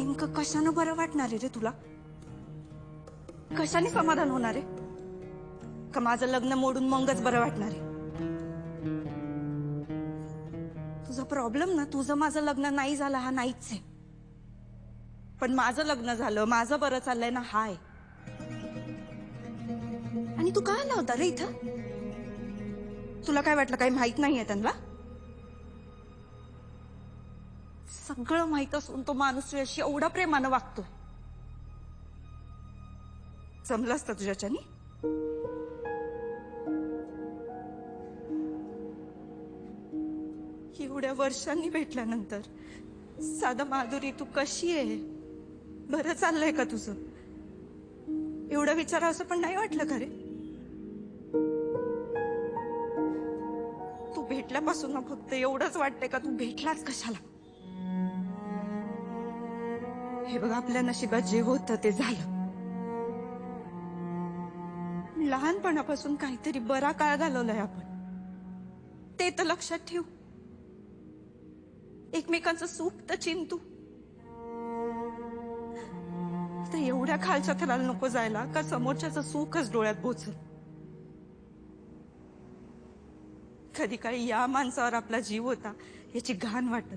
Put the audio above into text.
नेमकं कशानं बरं वाटणार आहे रे तुला? कशाने समाधान होणार आहे? का माझं लग्न मोडून मगच बरं वाटणार आहे? तुझा प्रॉब्लेम ना, तुझं माझं लग्न नाही झालं हा नाहीच आहे, पण माझं लग्न झालं, माझं बरं चाललंय ना हा आहे. आणि तू काय आला होता रे इथं? तुला काय वाटलं काही माहित नाहीये त्यांना? सगळं माहित असून तो माणूस तुझ्याशी एवढा प्रेमानं वागतोय. जमलं असतं तुझ्याच्यानी? एवढ्या वर्षांनी भेटल्यानंतर साधं माधुरी तू कशी आहे, बरं चाललंय का तुझं, एवढं विचारा असं पण नाही वाटलं का रे? तू भेटल्यापासून ना फक्त एवढंच वाटतंय का तू भेटलाच कशाला? हे बघ, आपल्या नशिबात जे होतं ते झालं. लहानपणापासून काहीतरी बरा काळ घालवलाय आपण, ते तर लक्षात ठेव. एकमेकांचं सुख तर चिंतू. तर एवढ्या खालच्या थराला नको जायला का समोरच्याचं सुखच डोळ्यात पोचल. कधी काळी या माणसावर आपला जीव होता याची घाण वाटत.